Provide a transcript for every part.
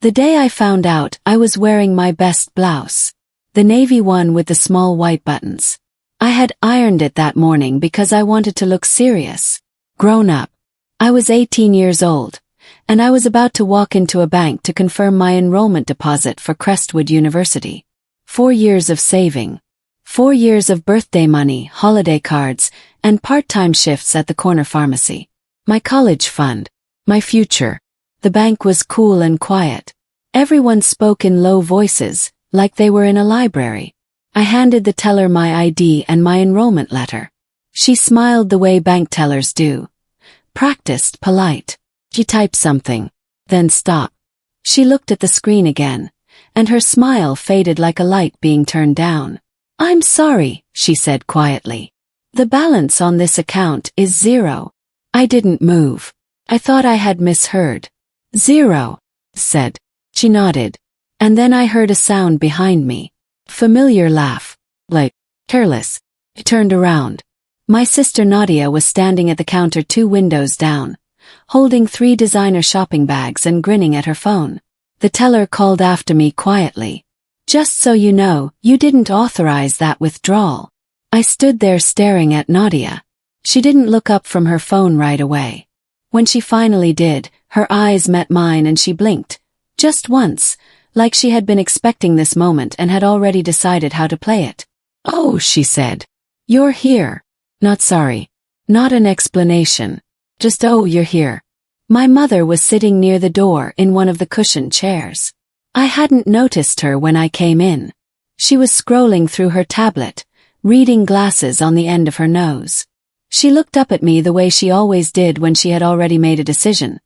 The day I found out, I was wearing my best blouse. The navy one with the small white buttons. I had ironed it that morning because I wanted to look serious. Grown up. I was 18 years old, and I was about to walk into a bank to confirm my enrollment deposit for Crestwood University. 4 years of saving. 4 years of birthday money, holiday cards, and part-time shifts at the corner pharmacy. My college fund. My future. The bank was cool and quiet. Everyone spoke in low voices, like they were in a library. I handed the teller my ID and my enrollment letter. She smiled the way bank tellers do. Practiced, polite. She typed something, then stopped. She looked at the screen again, and her smile faded like a light being turned down. "I'm sorry," she said quietly. "The balance on this account is 0. I didn't move. I thought I had misheard. "0, said. She nodded. And then I heard a sound behind me. Familiar laugh. Like, careless. I turned around. My sister Nadia was standing at the counter 2 windows down, holding 3 designer shopping bags and grinning at her phone. The teller called after me quietly. "Just so you know, you didn't authorize that withdrawal." I stood there staring at Nadia. She didn't look up from her phone right away. When she finally did, her eyes met mine and she blinked. Just once, like she had been expecting this moment and had already decided how to play it. "Oh," she said. "You're here." Not sorry. Not an explanation. Just, "Oh, you're here." My mother was sitting near the door in one of the cushioned chairs. I hadn't noticed her when I came in. She was scrolling through her tablet, reading glasses on the end of her nose. She looked up at me the way she always did when she had already made a decision,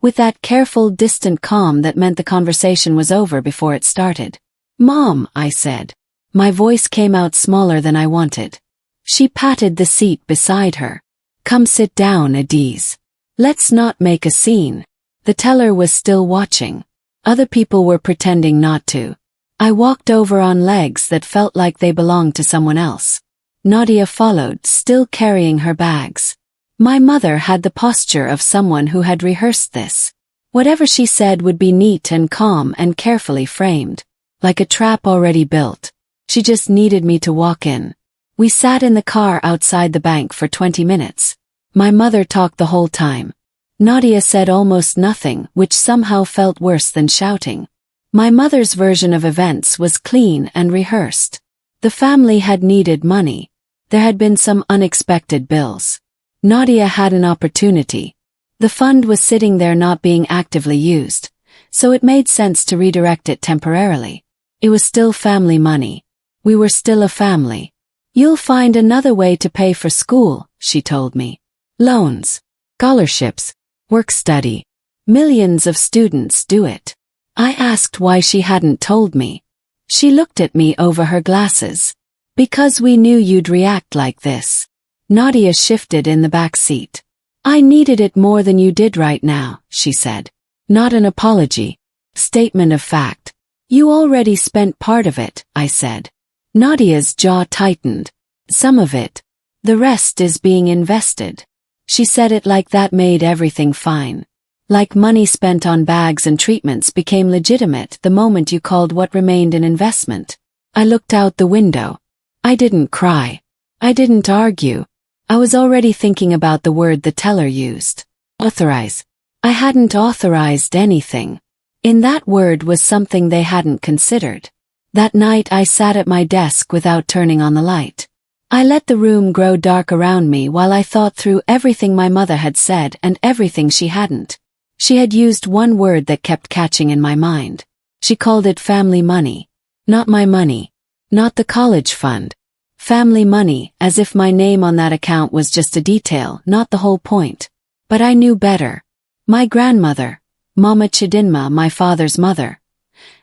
with that careful, distant calm that meant the conversation was over before it started. "Mom," I said. My voice came out smaller than I wanted. She patted the seat beside her. "Come sit down, Adiz. Let's not make a scene." The teller was still watching. Other people were pretending not to. I walked over on legs that felt like they belonged to someone else. Nadia followed, still carrying her bags. My mother had the posture of someone who had rehearsed this. Whatever she said would be neat and calm and carefully framed, like a trap already built. She just needed me to walk in. We sat in the car outside the bank for 20 minutes. My mother talked the whole time. Nadia said almost nothing, which somehow felt worse than shouting. My mother's version of events was clean and rehearsed. The family had needed money. There had been some unexpected bills. Nadia had an opportunity. The fund was sitting there not being actively used, so it made sense to redirect it temporarily. It was still family money. We were still a family. "You'll find another way to pay for school," she told me. "Loans, scholarships, work-study. Millions of students do it." I asked why she hadn't told me. She looked at me over her glasses. "Because we knew you'd react like this." Nadia shifted in the back seat. "I needed it more than you did right now," she said. "Not an apology. Statement of fact." "You already spent part of it," I said. Nadia's jaw tightened. "Some of it. The rest is being invested." She said it like that made everything fine. Like money spent on bags and treatments became legitimate the moment you called what remained an investment. I looked out the window. I didn't cry. I didn't argue. I was already thinking about the word the teller used. Authorize. I hadn't authorized anything. In that word was something they hadn't considered. That night I sat at my desk without turning on the light. I let the room grow dark around me while I thought through everything my mother had said and everything she hadn't. She had used one word that kept catching in my mind. She called it family money. Not my money. Not the college fund. Family money, as if my name on that account was just a detail, not the whole point. But I knew better. My grandmother, Mama Chidinma, my father's mother,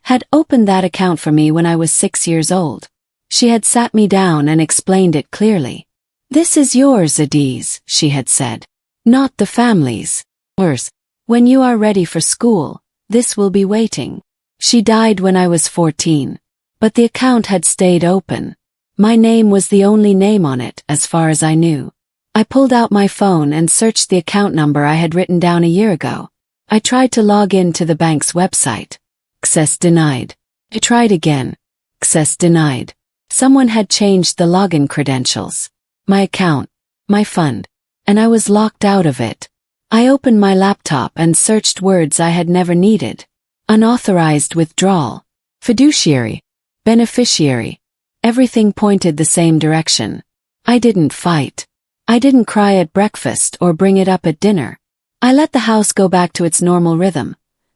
had opened that account for me when I was 6 years old. She had sat me down and explained it clearly. "This is yours, Adiz," she had said. "Not the family's. Worse, when you are ready for school, this will be waiting." She died when I was 14. But the account had stayed open. My name was the only name on it, as far as I knew. I pulled out my phone and searched the account number I had written down a year ago. I tried to log in to the bank's website. Access denied. I tried again. Access denied. Someone had changed the login credentials. My account. My fund. And I was locked out of it. I opened my laptop and searched words I had never needed. Unauthorized withdrawal. Fiduciary. Beneficiary. Everything pointed the same direction. I didn't fight. I didn't cry at breakfast or bring it up at dinner. I let the house go back to its normal rhythm.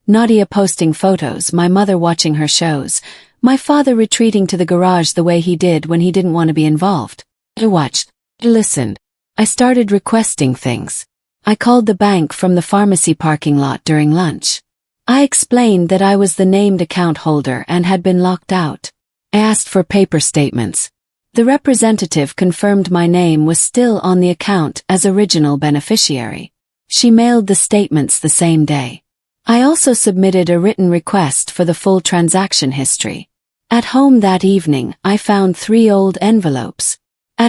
Nadia posting photos, my mother watching her shows, my father retreating to the garage the way he did when he didn't want to be involved. I watched. I listened. I started requesting things. I called the bank from the pharmacy parking lot during lunch. I explained that I was the named account holder and had been locked out. I asked for paper statements. The representative confirmed my name was still on the account as original beneficiary. She mailed the statements the same day. I also submitted a written request for the full transaction history. At home that evening, I found 3 old envelopes. In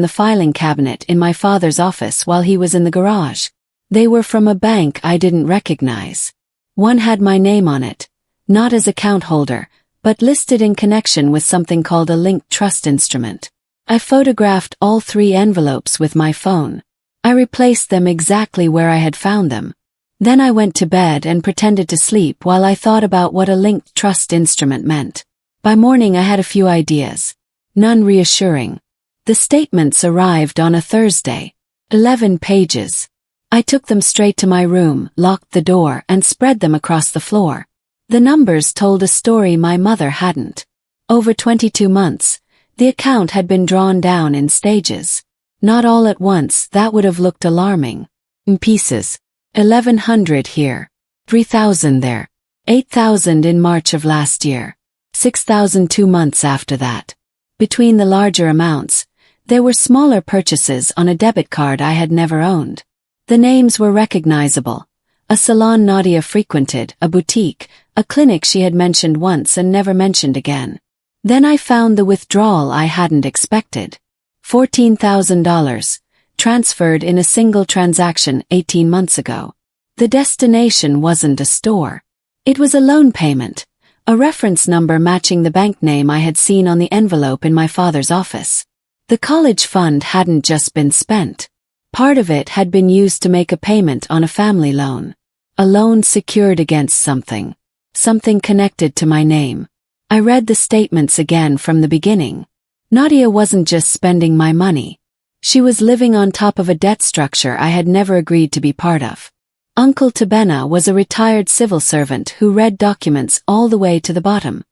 the filing cabinet in my father's office while he was in the garage. They were from a bank I didn't recognize. One had my name on it, not as account holder, but listed in connection with something called a linked trust instrument. I photographed all 3 envelopes with my phone. I replaced them exactly where I had found them. Then I went to bed and pretended to sleep while I thought about what a linked trust instrument meant. By morning I had a few ideas. None reassuring. The statements arrived on a Thursday. 11 pages. I took them straight to my room, locked the door, and spread them across the floor. The numbers told a story my mother hadn't. Over 22 months, the account had been drawn down in stages. Not all at once, that would have looked alarming. In pieces. 1,100 here. 3,000 there. 8,000 in March of last year. 6,000 2 months after that. Between the larger amounts, there were smaller purchases on a debit card I had never owned. The names were recognizable. A salon Nadia frequented, a boutique, a clinic she had mentioned once and never mentioned again. Then I found the withdrawal I hadn't expected. $14,000, transferred in a single transaction 18 months ago. The destination wasn't a store. It was a loan payment, a reference number matching the bank name I had seen on the envelope in my father's office. The college fund hadn't just been spent. Part of it had been used to make a payment on a family loan. A loan secured against something. Something connected to my name. I read the statements again from the beginning. Nadia wasn't just spending my money. She was living on top of a debt structure I had never agreed to be part of. Uncle Tabena was a retired civil servant who read documents all the way to the bottom.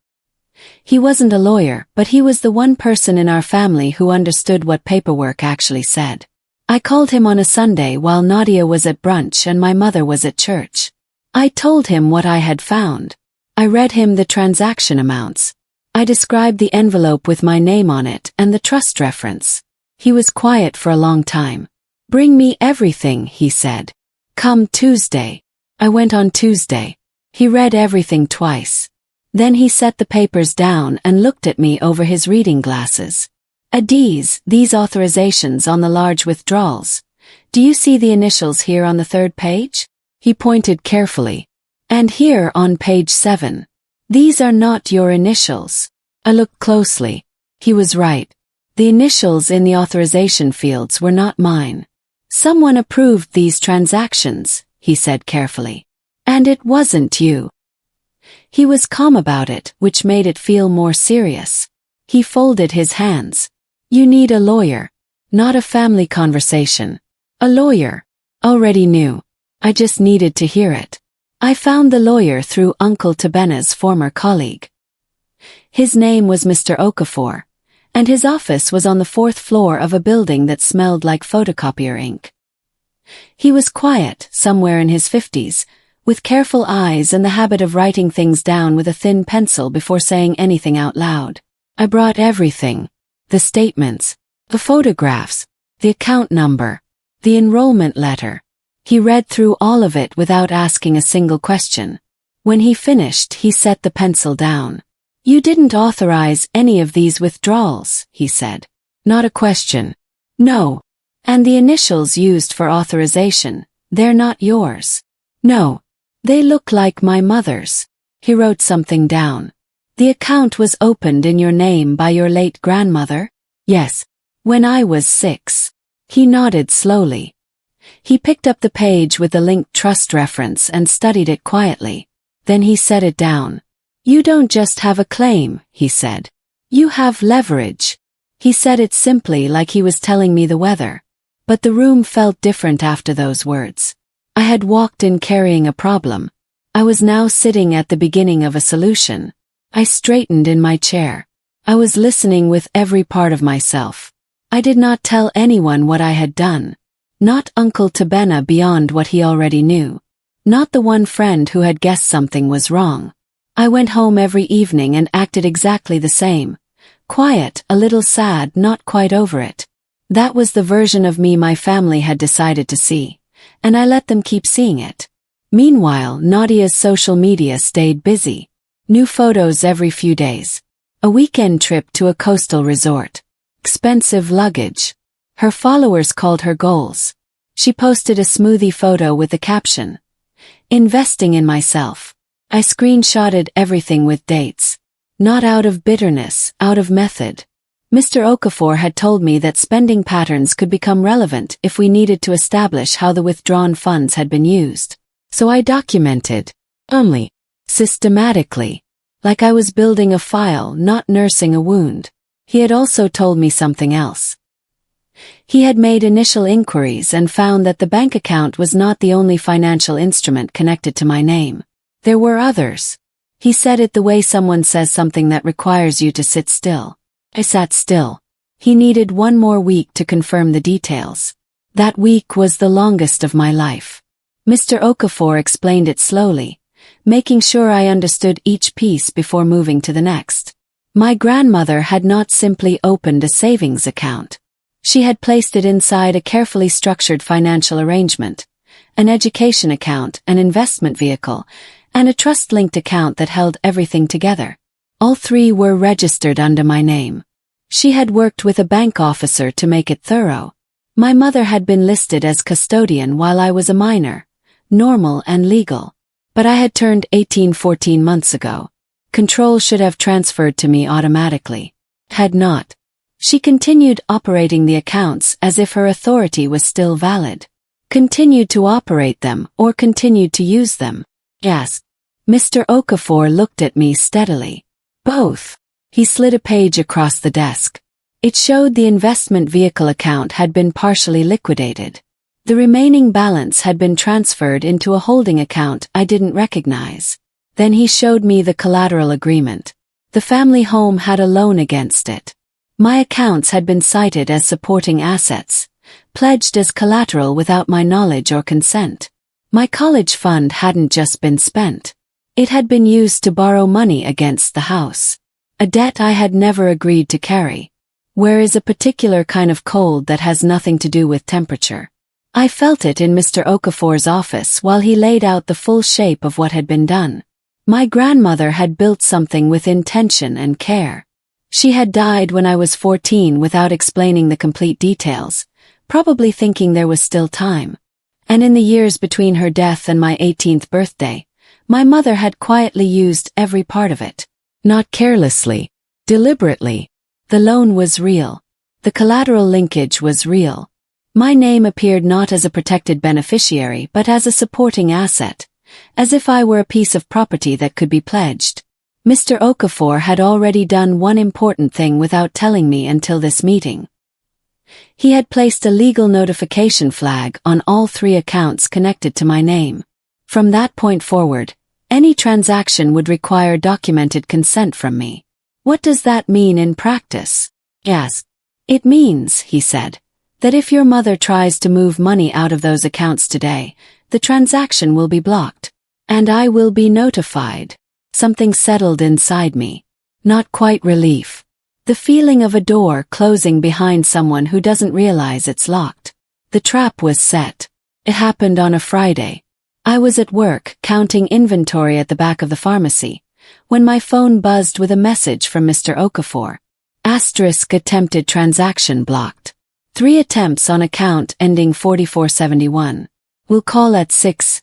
He wasn't a lawyer, but he was the one person in our family who understood what paperwork actually said. I called him on a Sunday while Nadia was at brunch and my mother was at church. I told him what I had found. I read him the transaction amounts. I described the envelope with my name on it and the trust reference. He was quiet for a long time. "Bring me everything," he said. "Come Tuesday." I went on Tuesday. He read everything twice. Then he set the papers down and looked at me over his reading glasses. "These authorizations on the large withdrawals. Do you see the initials here on the 3rd page?" He pointed carefully. "And here on page 7. These are not your initials." I looked closely. He was right. The initials in the authorization fields were not mine. "Someone approved these transactions," he said carefully. "And it wasn't you." He was calm about it, which made it feel more serious. He folded his hands. "You need a lawyer. Not a family conversation. A lawyer." Already knew. I just needed to hear it. I found the lawyer through Uncle Tabena's former colleague. His name was Mr. Okafor, and his office was on the 4th floor of a building that smelled like photocopier ink. He was quiet, somewhere in his 50s, with careful eyes and the habit of writing things down with a thin pencil before saying anything out loud. I brought everything. The statements, the photographs, the account number, the enrollment letter. He read through all of it without asking a single question. When he finished, he set the pencil down. "You didn't authorize any of these withdrawals," he said. "Not a question." "No." "And the initials used for authorization, they're not yours." "No." They look like my mother's. He wrote something down. The account was opened in your name by your late grandmother? Yes. When I was 6. He nodded slowly. He picked up the page with the linked trust reference and studied it quietly. Then he set it down. You don't just have a claim, he said. You have leverage. He said it simply like he was telling me the weather. But the room felt different after those words. I had walked in carrying a problem. I was now sitting at the beginning of a solution. I straightened in my chair. I was listening with every part of myself. I did not tell anyone what I had done. Not Uncle Tabena beyond what he already knew. Not the one friend who had guessed something was wrong. I went home every evening and acted exactly the same. Quiet, a little sad, not quite over it. That was the version of me my family had decided to see, and I let them keep seeing it. Meanwhile, Nadia's social media stayed busy. New photos every few days. A weekend trip to a coastal resort. Expensive luggage. Her followers called her goals. She posted a smoothie photo with the caption, "Investing in myself." I screenshotted everything with dates. Not out of bitterness, out of method. Mr. Okafor had told me that spending patterns could become relevant if we needed to establish how the withdrawn funds had been used. So I documented. Only. Systematically. Like I was building a file, not nursing a wound. He had also told me something else. He had made initial inquiries and found that the bank account was not the only financial instrument connected to my name. There were others. He said it the way someone says something that requires you to sit still. I sat still. He needed one more week to confirm the details. That week was the longest of my life. Mr. Okafor explained it slowly, making sure I understood each piece before moving to the next. My grandmother had not simply opened a savings account. She had placed it inside a carefully structured financial arrangement, an education account, an investment vehicle, and a trust-linked account that held everything together. All three were registered under my name. She had worked with a bank officer to make it thorough. My mother had been listed as custodian while I was a minor, normal and legal. But I had turned 18 14 months ago. Control should have transferred to me automatically. Had not. She continued operating the accounts as if her authority was still valid. Continued to operate them or continued to use them. Yes. Mr. Okafor looked at me steadily. Both. He slid a page across the desk. It showed the investment vehicle account had been partially liquidated. The remaining balance had been transferred into a holding account I didn't recognize. Then he showed me the collateral agreement. The family home had a loan against it. My accounts had been cited as supporting assets, pledged as collateral without my knowledge or consent. My college fund hadn't just been spent. It had been used to borrow money against the house. A debt I had never agreed to carry. Where is a particular kind of cold that has nothing to do with temperature? I felt it in Mr. Okafor's office while he laid out the full shape of what had been done. My grandmother had built something with intention and care. She had died when I was 14 without explaining the complete details, probably thinking there was still time. And in the years between her death and my 18th birthday, my mother had quietly used every part of it. Not carelessly, deliberately. The loan was real. The collateral linkage was real. My name appeared not as a protected beneficiary but as a supporting asset, as if I were a piece of property that could be pledged. Mr. Okafor had already done one important thing without telling me until this meeting. He had placed a legal notification flag on all three accounts connected to my name. From that point forward, any transaction would require documented consent from me. What does that mean in practice? Yes. It means, he said, that if your mother tries to move money out of those accounts today, the transaction will be blocked. And I will be notified. Something settled inside me. Not quite relief. The feeling of a door closing behind someone who doesn't realize it's locked. The trap was set. It happened on a Friday. I was at work, counting inventory at the back of the pharmacy, when my phone buzzed with a message from Mr. Okafor. Asterisk attempted transaction blocked. 3 attempts on account ending 4471. Will call at 6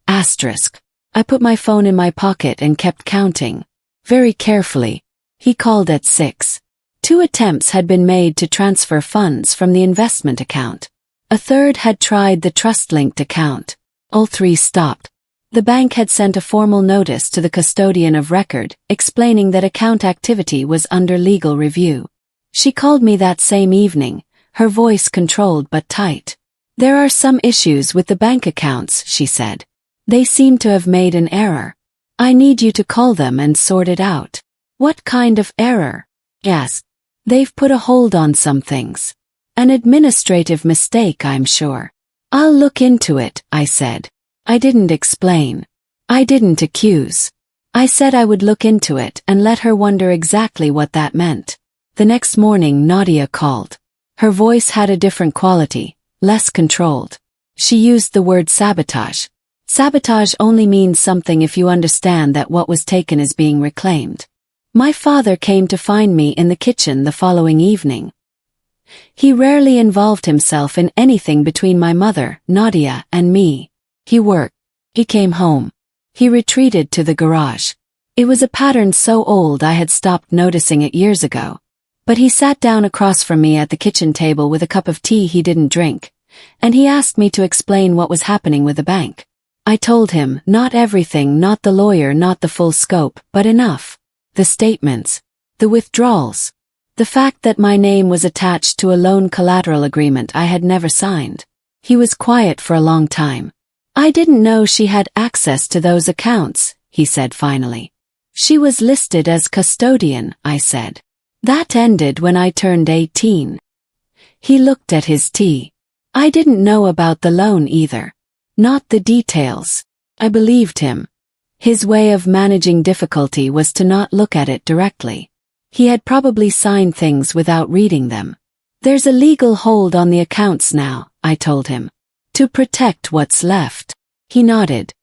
Asterisk. I put my phone in my pocket and kept counting. Very carefully. He called at 6. 2 attempts had been made to transfer funds from the investment account. A third had tried the trust-linked account. All 3 stopped. The bank had sent a formal notice to the custodian of record, explaining that account activity was under legal review. She called me that same evening, her voice controlled but tight. There are some issues with the bank accounts, she said. They seem to have made an error. I need you to call them and sort it out. What kind of error? Yes. They've put a hold on some things. An administrative mistake, I'm sure. I'll look into it, I said. I didn't explain. I didn't accuse. I said I would look into it and let her wonder exactly what that meant. The next morning Nadia called. Her voice had a different quality, less controlled. She used the word sabotage. Sabotage only means something if you understand that what was taken is being reclaimed. My father came to find me in the kitchen the following evening. He rarely involved himself in anything between my mother, Nadia, and me. He worked. He came home. He retreated to the garage. It was a pattern so old I had stopped noticing it years ago. But he sat down across from me at the kitchen table with a cup of tea he didn't drink, and he asked me to explain what was happening with the bank. I told him, not everything, not the lawyer, not the full scope, but enough. The statements. The withdrawals. The fact that my name was attached to a loan collateral agreement I had never signed. He was quiet for a long time. I didn't know she had access to those accounts, he said finally. She was listed as custodian, I said. That ended when I turned 18. He looked at his tea. I didn't know about the loan either. Not the details. I believed him. His way of managing difficulty was to not look at it directly. He had probably signed things without reading them. There's a legal hold on the accounts now, I told him. To protect what's left. He nodded.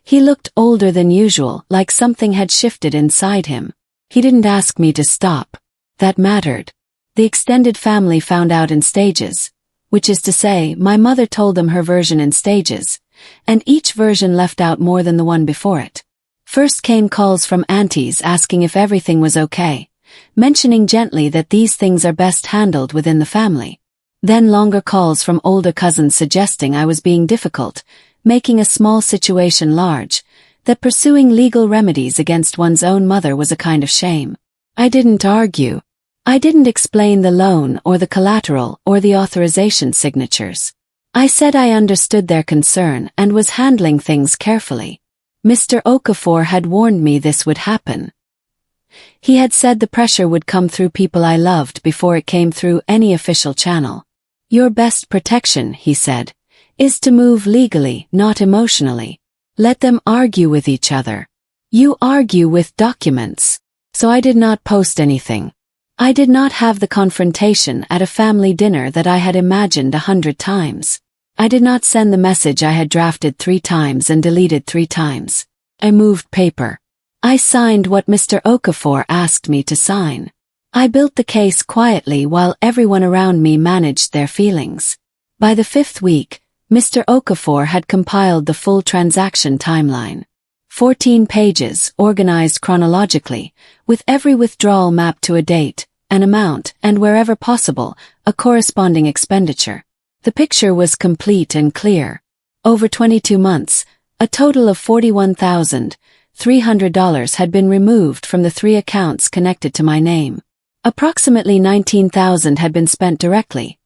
He looked older than usual, like something had shifted inside him. He didn't ask me to stop. That mattered. The extended family found out in stages. Which is to say, my mother told them her version in stages, and each version left out more than the one before it. First came calls from aunties asking if everything was okay, mentioning gently that these things are best handled within the family. Then longer calls from older cousins suggesting I was being difficult, making a small situation large, that pursuing legal remedies against one's own mother was a kind of shame. I didn't argue. I didn't explain the loan or the collateral or the authorization signatures. I said I understood their concern and was handling things carefully. Mr. Okafor had warned me this would happen. He had said the pressure would come through people I loved before it came through any official channel. Your best protection, he said, is to move legally, not emotionally. Let them argue with each other. You argue with documents. So I did not post anything. I did not have the confrontation at a family dinner that I had imagined 100 times. I did not send the message I had drafted 3 times and deleted 3 times. I moved paper. I signed what Mr. Okafor asked me to sign. I built the case quietly while everyone around me managed their feelings. By the 5th week, Mr. Okafor had compiled the full transaction timeline. 14 pages, organized chronologically, with every withdrawal mapped to a date, an amount, and wherever possible, a corresponding expenditure. The picture was complete and clear. Over 22 months, a total of $41,300 had been removed from the 3 accounts connected to my name. Approximately $19,000 had been spent directly.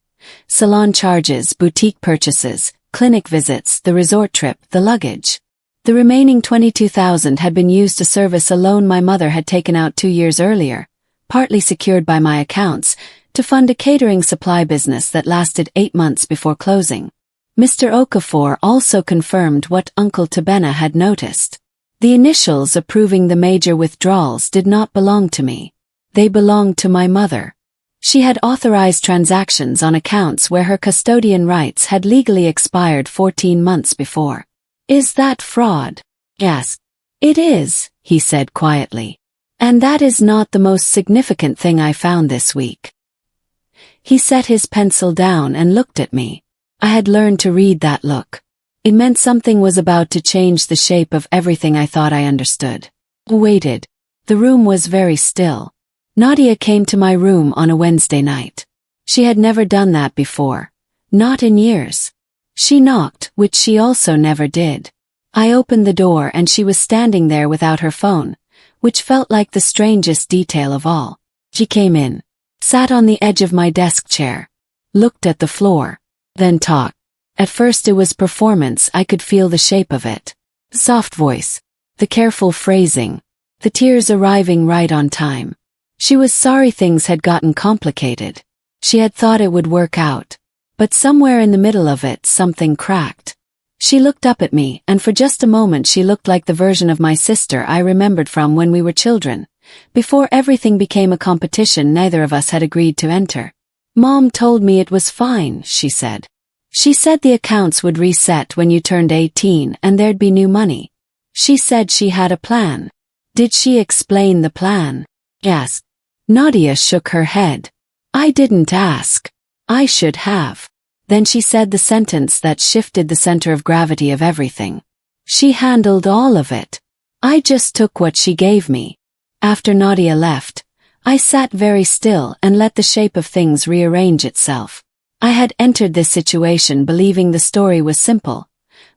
Salon charges, boutique purchases, clinic visits, the resort trip, the luggage. The remaining $22,000 had been used to service a loan my mother had taken out 2 years earlier, partly secured by my accounts, to fund a catering supply business that lasted 8 months before closing. Mr. Okafor also confirmed what Uncle Tabena had noticed. The initials approving the major withdrawals did not belong to me. They belonged to my mother. She had authorized transactions on accounts where her custodian rights had legally expired 14 months before. Is that fraud? Yes. It is, he said quietly. And that is not the most significant thing I found this week. He set his pencil down and looked at me. I had learned to read that look. It meant something was about to change the shape of everything I thought I understood. I waited. The room was very still. Nadia came to my room on a Wednesday night. She had never done that before. Not in years. She knocked, which she also never did. I opened the door and she was standing there without her phone, which felt like the strangest detail of all. She came in, sat on the edge of my desk chair, looked at the floor, then talked. At first it was performance. I could feel the shape of it. The soft voice, the careful phrasing, the tears arriving right on time. She was sorry things had gotten complicated. She had thought it would work out. But somewhere in the middle of it, something cracked. She looked up at me, and for just a moment she looked like the version of my sister I remembered from when we were children. Before everything became a competition neither of us had agreed to enter. Mom told me it was fine, she said. She said the accounts would reset when you turned 18 and there'd be new money. She said she had a plan. Did she explain the plan? Yes. Nadia shook her head. I didn't ask. I should have. Then she said the sentence that shifted the center of gravity of everything. She handled all of it. I just took what she gave me. After Nadia left, I sat very still and let the shape of things rearrange itself. I had entered this situation believing the story was simple.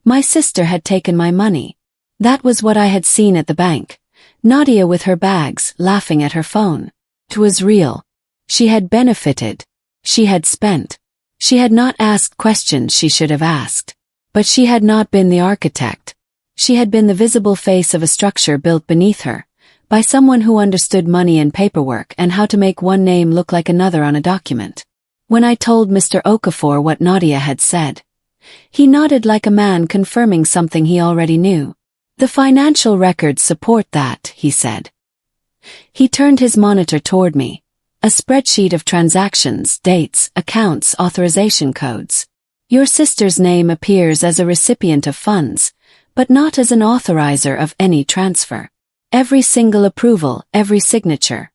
My sister had taken my money. That was what I had seen at the bank. Nadia with her bags, laughing at her phone. It was real. She had benefited. She had spent. She had not asked questions she should have asked. But she had not been the architect. She had been the visible face of a structure built beneath her, by someone who understood money and paperwork and how to make one name look like another on a document. When I told Mr. Okafor what Nadia had said, he nodded like a man confirming something he already knew. The financial records support that, he said. He turned his monitor toward me. A spreadsheet of transactions, dates, accounts, authorization codes. Your sister's name appears as a recipient of funds, but not as an authorizer of any transfer. Every single approval, every signature,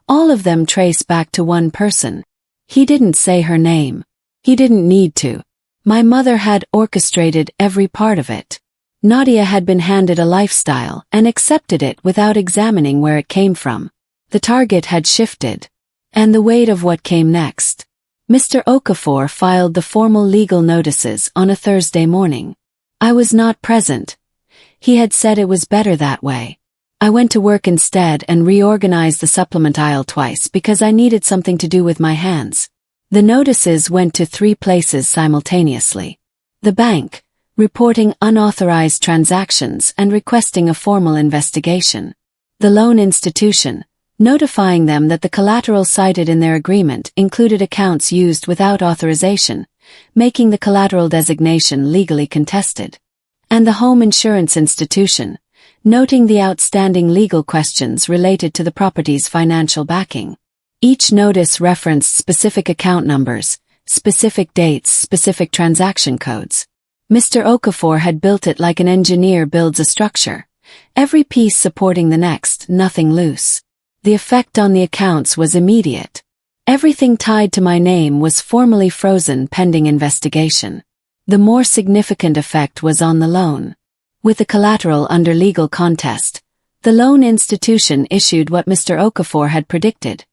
all of them trace back to one person. He didn't say her name. He didn't need to. My mother had orchestrated every part of it. Nadia had been handed a lifestyle and accepted it without examining where it came from. The target had shifted. And the weight of what came next. Mr. Okafor filed the formal legal notices on a Thursday morning. I was not present. He had said it was better that way. I went to work instead and reorganized the supplement aisle twice because I needed something to do with my hands. The notices went to 3 places simultaneously. The bank, reporting unauthorized transactions and requesting a formal investigation. The loan institution, notifying them that the collateral cited in their agreement included accounts used without authorization, making the collateral designation legally contested. And the home insurance institution, noting the outstanding legal questions related to the property's financial backing. Each notice referenced specific account numbers, specific dates, specific transaction codes. Mr. Okafor had built it like an engineer builds a structure, every piece supporting the next, nothing loose. The effect on the accounts was immediate. Everything tied to my name was formally frozen pending investigation. The more significant effect was on the loan. With the collateral under legal contest, the loan institution issued what Mr. Okafor had predicted,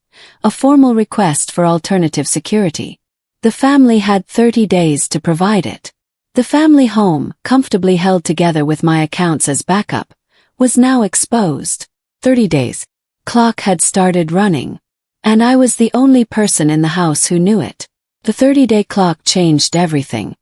a formal request for alternative security. The family had 30 days to provide it. The family home, comfortably held together with my accounts as backup, was now exposed. 30 days. Clock had started running. And I was the only person in the house who knew it. The 30-day clock changed everything.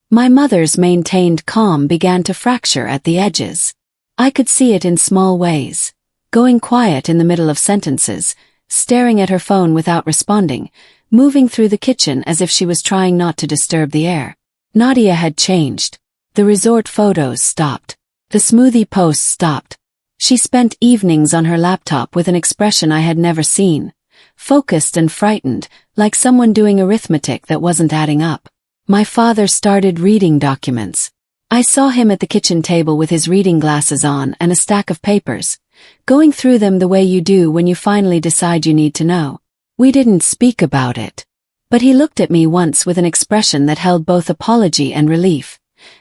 My mother's maintained calm began to fracture at the edges. I could see it in small ways. Going quiet in the middle of sentences, staring at her phone without responding, moving through the kitchen as if she was trying not to disturb the air. Nadia had changed. The resort photos stopped. The smoothie posts stopped. She spent evenings on her laptop with an expression I had never seen, focused and frightened, like someone doing arithmetic that wasn't adding up. My father started reading documents. I saw him at the kitchen table with his reading glasses on and a stack of papers, going through them the way you do when you finally decide you need to know. We didn't speak about it. But he looked at me once with an expression that held both apology and relief,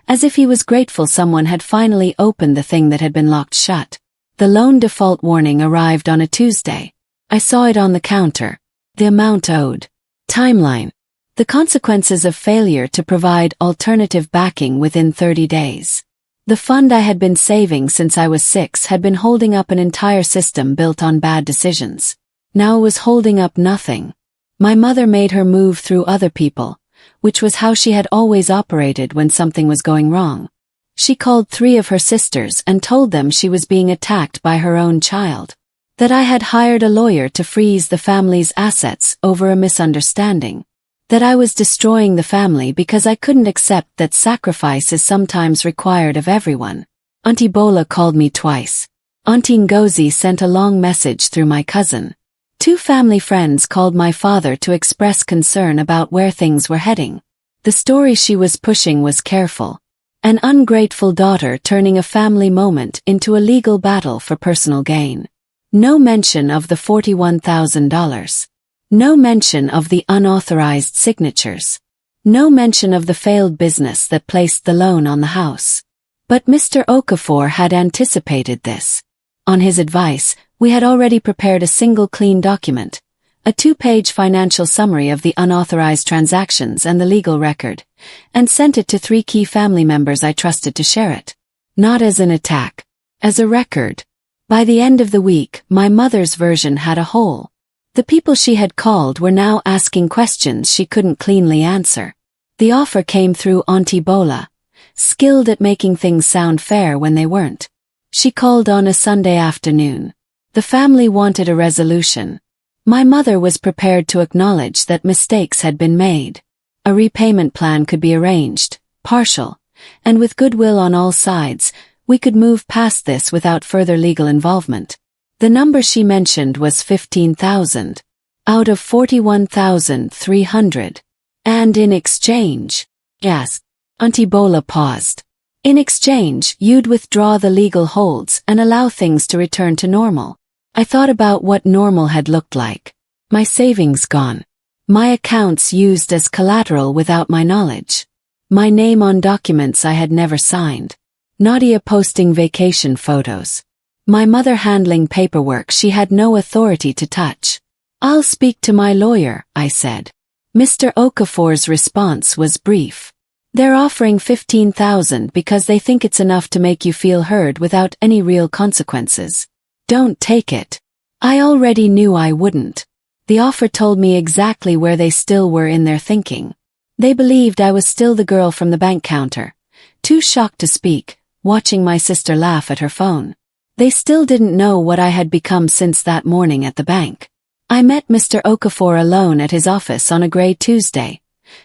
as if he was grateful someone had finally opened the thing that had been locked shut. The loan default warning arrived on a Tuesday. I saw it on the counter. The amount owed. Timeline. The consequences of failure to provide alternative backing within 30 days. The fund I had been saving since I was 6 had been holding up an entire system built on bad decisions. Now it was holding up nothing. My mother made her move through other people, which was how she had always operated when something was going wrong. She called 3 of her sisters and told them she was being attacked by her own child. That I had hired a lawyer to freeze the family's assets over a misunderstanding. That I was destroying the family because I couldn't accept that sacrifice is sometimes required of everyone. Auntie Bola called me twice. Auntie Ngozi sent a long message through my cousin. 2 family friends called my father to express concern about where things were heading. The story she was pushing was careful. An ungrateful daughter turning a family moment into a legal battle for personal gain. No mention of the $41,000. No mention of the unauthorized signatures. No mention of the failed business that placed the loan on the house. But Mr. Okafor had anticipated this. On his advice, we had already prepared a single clean document, a 2-page financial summary of the unauthorized transactions and the legal record, and sent it to 3 key family members I trusted to share it. Not as an attack, as a record. By the end of the week, my mother's version had a hole. The people she had called were now asking questions she couldn't cleanly answer. The offer came through Auntie Bola, skilled at making things sound fair when they weren't. She called on a Sunday afternoon. The family wanted a resolution. My mother was prepared to acknowledge that mistakes had been made. A repayment plan could be arranged, partial, and with goodwill on all sides, we could move past this without further legal involvement. The number she mentioned was 15,000, out of 41,300. And in exchange, yes, Auntie Bola paused. In exchange, you'd withdraw the legal holds and allow things to return to normal. I thought about what normal had looked like. My savings gone. My accounts used as collateral without my knowledge. My name on documents I had never signed. Nadia posting vacation photos. My mother handling paperwork she had no authority to touch. I'll speak to my lawyer, I said. Mr. Okafor's response was brief. They're offering 15,000 because they think it's enough to make you feel heard without any real consequences. Don't take it. I already knew I wouldn't. The offer told me exactly where they still were in their thinking. They believed I was still the girl from the bank counter, too shocked to speak, watching my sister laugh at her phone. They still didn't know what I had become since that morning at the bank. I met Mr. Okafor alone at his office on a grey Tuesday,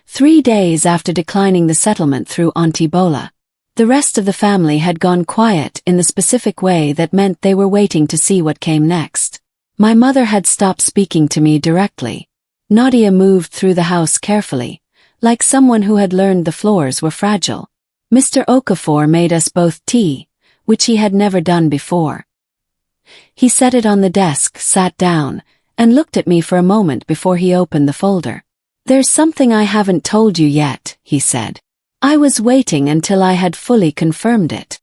3 days after declining the settlement through Auntie Bola. The rest of the family had gone quiet in the specific way that meant they were waiting to see what came next. My mother had stopped speaking to me directly. Nadia moved through the house carefully, like someone who had learned the floors were fragile. Mr. Okafor made us both tea, which he had never done before. He set it on the desk, sat down, and looked at me for a moment before he opened the folder. There's something I haven't told you yet, he said. I was waiting until I had fully confirmed it.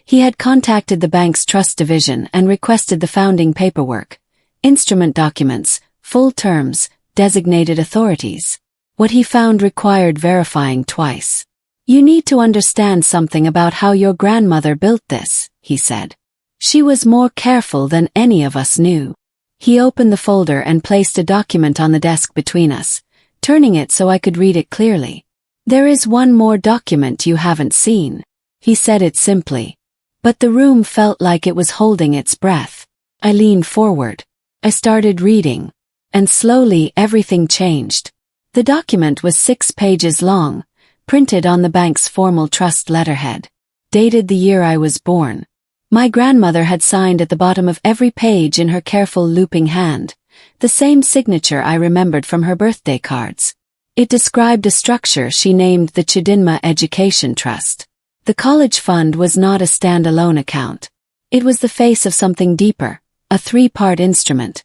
He had contacted the bank's trust division and requested the founding paperwork, instrument documents, full terms, designated authorities. What he found required verifying twice. You need to understand something about how your grandmother built this, he said. She was more careful than any of us knew. He opened the folder and placed a document on the desk between us, turning it so I could read it clearly. There is one more document you haven't seen. He said it simply. But the room felt like it was holding its breath. I leaned forward. I started reading. And slowly everything changed. The document was 6 pages long, printed on the bank's formal trust letterhead. Dated the year I was born. My grandmother had signed at the bottom of every page in her careful looping hand, the same signature I remembered from her birthday cards. It described a structure she named the Chidinma Education Trust. The college fund was not a standalone account. It was the face of something deeper, a 3-part instrument.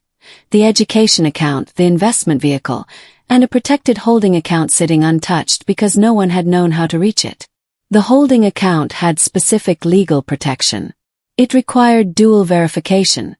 The education account, the investment vehicle, and a protected holding account sitting untouched because no one had known how to reach it. The holding account had specific legal protection. It required dual verification,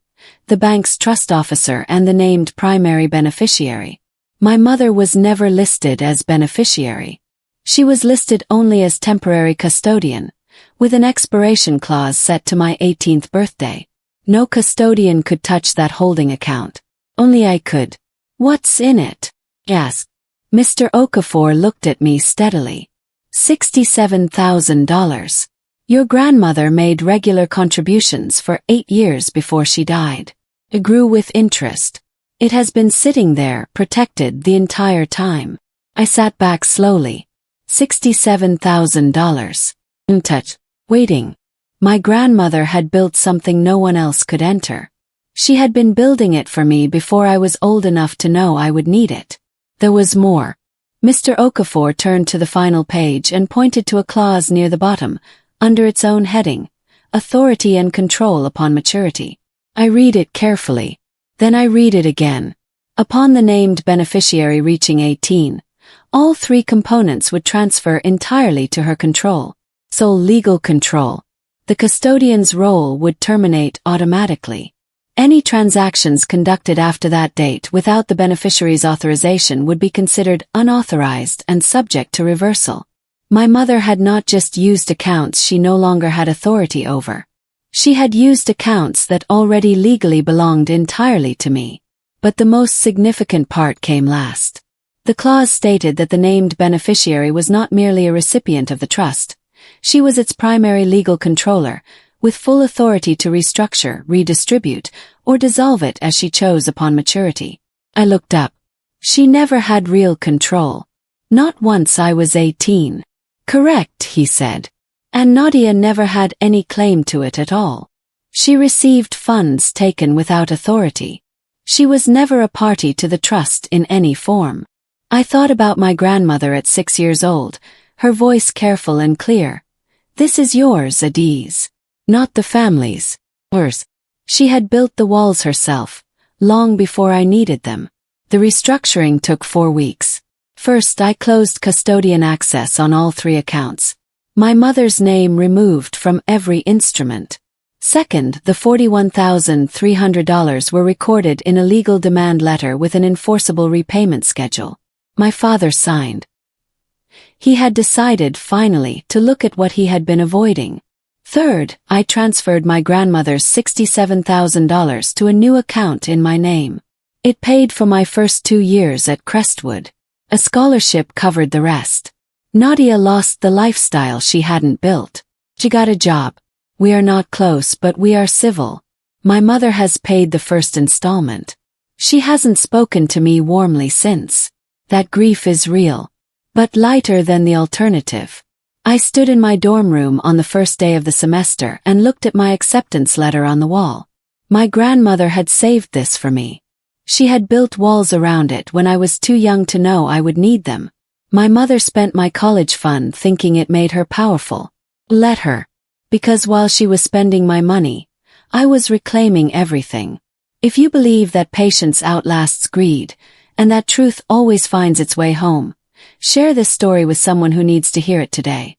the bank's trust officer and the named primary beneficiary. My mother was never listed as beneficiary. She was listed only as temporary custodian, with an expiration clause set to my 18th birthday. No custodian could touch that holding account. Only I could. "What's in it?" asked. Mr. Okafor looked at me steadily. $67,000. Your grandmother made regular contributions for 8 years before she died. It grew with interest. It has been sitting there, protected the entire time. I sat back slowly. $67,000. Untouched. Waiting. My grandmother had built something no one else could enter. She had been building it for me before I was old enough to know I would need it. There was more. Mr. Okafor turned to the final page and pointed to a clause near the bottom, under its own heading, Authority and Control upon Maturity. I read it carefully. Then I read it again. Upon the named beneficiary reaching 18, all 3 components would transfer entirely to her control. Sole legal control. The custodian's role would terminate automatically. Any transactions conducted after that date without the beneficiary's authorization would be considered unauthorized and subject to reversal. My mother had not just used accounts she no longer had authority over. She had used accounts that already legally belonged entirely to me. But the most significant part came last. The clause stated that the named beneficiary was not merely a recipient of the trust. She was its primary legal controller, with full authority to restructure, redistribute, or dissolve it as she chose upon maturity. I looked up. She never had real control. Not once I was 18. Correct, he said. And Nadia never had any claim to it at all. She received funds taken without authority. She was never a party to the trust in any form. I thought about my grandmother at 6 years old, her voice careful and clear. This is yours, Adiz. Not the family's. Hers. She had built the walls herself, long before I needed them. The restructuring took 4 weeks. First, I closed custodian access on all 3 accounts. My mother's name removed from every instrument. Second, the $41,300 were recorded in a legal demand letter with an enforceable repayment schedule. My father signed. He had decided, finally, to look at what he had been avoiding. Third, I transferred my grandmother's $67,000 to a new account in my name. It paid for my first 2 years at Crestwood. A scholarship covered the rest. Nadia lost the lifestyle she hadn't built. She got a job. We are not close, but we are civil. My mother has paid the first installment. She hasn't spoken to me warmly since. That grief is real, but lighter than the alternative. I stood in my dorm room on the first day of the semester and looked at my acceptance letter on the wall. My grandmother had saved this for me. She had built walls around it when I was too young to know I would need them. My mother spent my college fund thinking it made her powerful. Let her. Because while she was spending my money, I was reclaiming everything. If you believe that patience outlasts greed, and that truth always finds its way home, share this story with someone who needs to hear it today.